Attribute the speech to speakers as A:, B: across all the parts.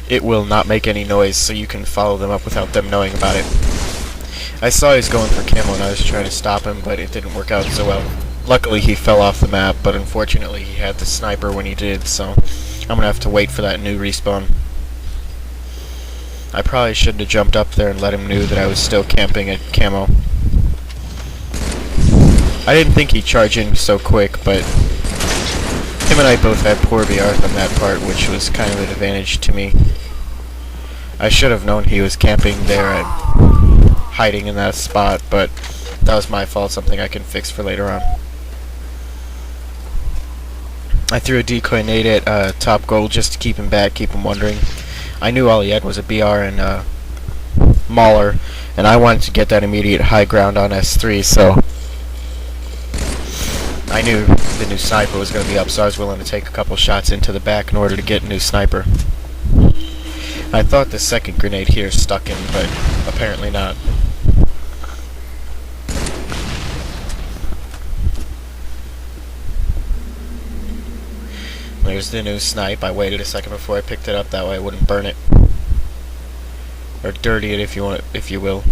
A: it will not make any noise, so you can follow them up without them knowing about it. I saw he was going for camo and I was trying to stop him, but it didn't work out so well. Luckily he fell off the map, but unfortunately he had the sniper when he did, so I'm gonna have to wait for that new respawn. I probably shouldn't have jumped up there and let him know that I was still camping at camo. I didn't think he'd charge in so quick, but him and I both had poor VR on that part, which was kind of an advantage to me. I should have known he was camping there and hiding in that spot, but that was my fault, something I can fix for later on. I threw a decoy nade at top gold just to keep him back, keep him wondering. I knew all he had was a BR and Mauler, and I wanted to get that immediate high ground on S3, so I knew the new sniper was going to be up, so I was willing to take a couple shots into the back in order to get a new sniper. I thought the second grenade here stuck him, but apparently not. There's the new snipe. I waited a second before I picked it up, that way I wouldn't burn it. Or dirty it, if you will.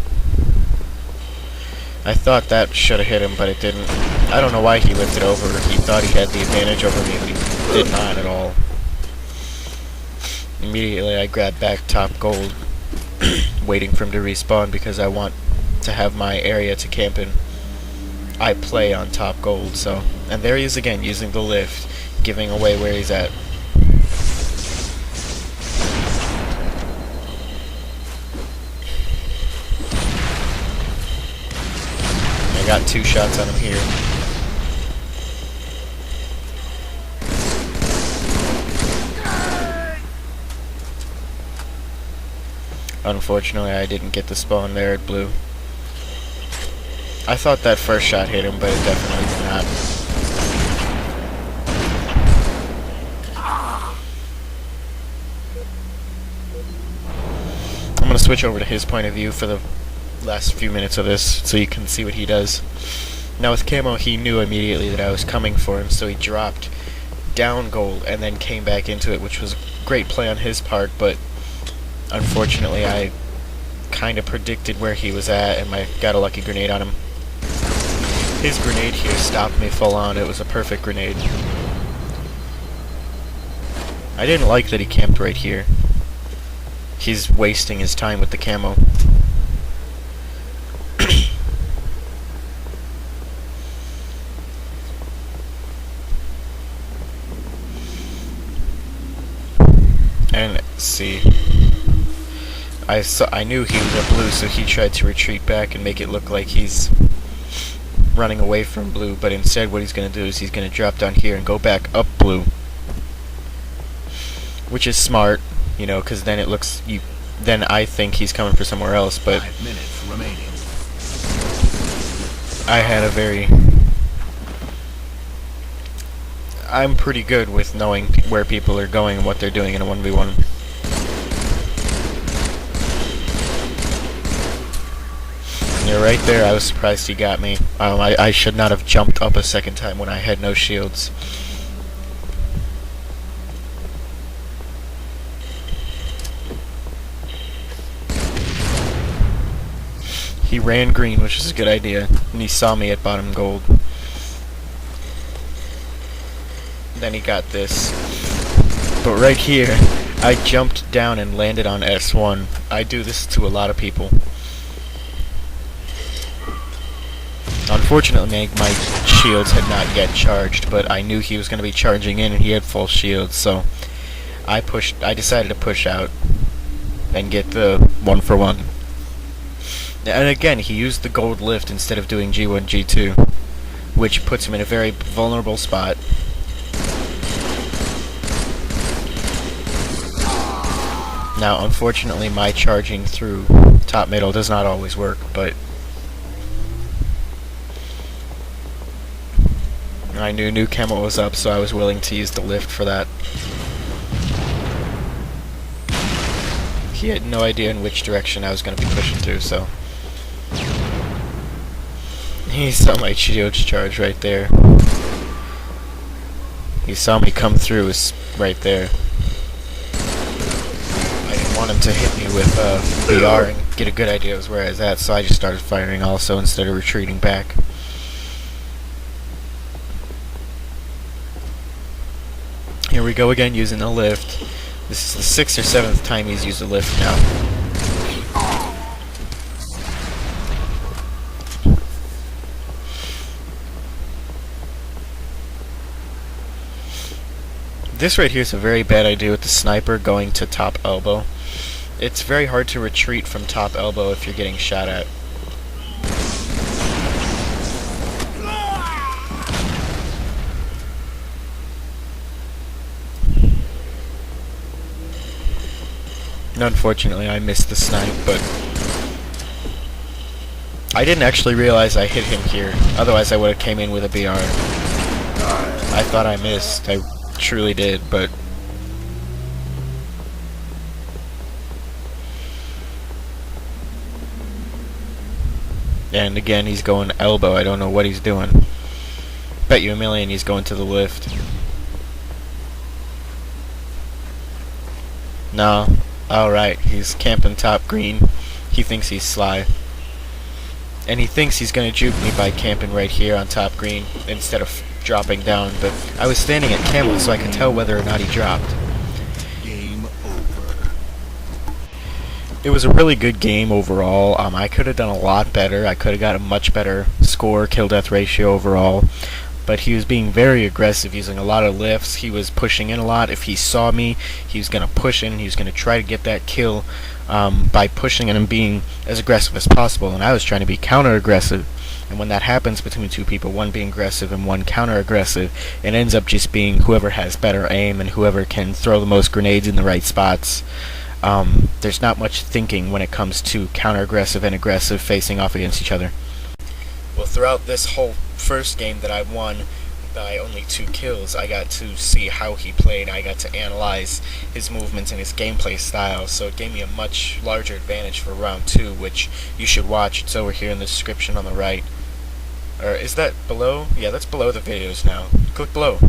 A: I thought that should have hit him, but it didn't. I don't know why he lifted over. He thought he had the advantage over me, but he did not at all. Immediately I grabbed back top gold, waiting for him to respawn because I want to have my area to camp in. I play on top gold, so... And there he is again, using the lift, giving away where he's at. I got 2 shots on him here. Unfortunately, I didn't get the spawn there at blue. I thought that first shot hit him, but it definitely did not. I'm going to switch over to his point of view for the last few minutes of this, so you can see what he does. Now with camo, he knew immediately that I was coming for him, so he dropped down gold and then came back into it, which was a great play on his part, but unfortunately I kind of predicted where he was at and I got a lucky grenade on him. His grenade here stopped me full on. It was a perfect grenade. I didn't like that he camped right here. He's wasting his time with the camo. And let's see. I knew he was a blue, so he tried to retreat back and make it look like he's running away from blue, but instead what he's going to do is he's going to drop down here and go back up blue. Which is smart, you know, because then it looks... Then I think he's coming for somewhere else, but...
B: 5 minutes remaining.
A: I had a very... I'm pretty good with knowing where people are going and what they're doing in a 1v1. Yeah, right there, I was surprised he got me. I should not have jumped up a second time when I had no shields. He ran green, which is a good idea, and he saw me at bottom gold. Then he got this. But right here, I jumped down and landed on S1. I do this to a lot of people. Unfortunately, my shields had not yet charged, but I knew he was going to be charging in and he had full shields, so I decided to push out and get the 1-for-1. And again, he used the gold lift instead of doing G1, G2, which puts him in a very vulnerable spot. Now, unfortunately, my charging through top middle does not always work, but I knew new camo was up, so I was willing to use the lift for that. He had no idea in which direction I was going to be pushing through, so... He saw my shields charge right there. He saw me come through right there. I want him to hit me with BR and get a good idea of where I was at, so I just started firing also instead of retreating back. Here we go again using the lift. This is the 6th or 7th time he's used the lift now. This right here is a very bad idea with the sniper going to top elbow. It's very hard to retreat from top elbow if you're getting shot at. And unfortunately, I missed the snipe, but I didn't actually realize I hit him here. Otherwise, I would have came in with a BR. I thought I missed. I truly did, but and again he's going elbow. I don't know what he's doing. Bet you a million he's going to the lift. No. Alright, he's camping top green. He thinks he's sly. And he thinks he's gonna juke me by camping right here on top green instead of dropping down, but I was standing at camel so I could tell whether or not he dropped.
B: Game over.
A: It was a really good game overall. I could have done a lot better. I could have got a much better score, kill-death ratio overall. But he was being very aggressive, using a lot of lifts. He was pushing in a lot. If he saw me, he was going to push in. He was going to try to get that kill by pushing in and being as aggressive as possible. And I was trying to be counter-aggressive. And when that happens between two people, one being aggressive and one counter-aggressive, it ends up just being whoever has better aim and whoever can throw the most grenades in the right spots. There's not much thinking when it comes to counter-aggressive and aggressive facing off against each other. Well, throughout this whole first game that I won by only 2 kills, I got to see how he played. I got to analyze his movements and his gameplay style, so it gave me a much larger advantage for round 2, which you should watch. It's over here in the description on the right. Or is that below? Yeah, that's below the videos now. Click below.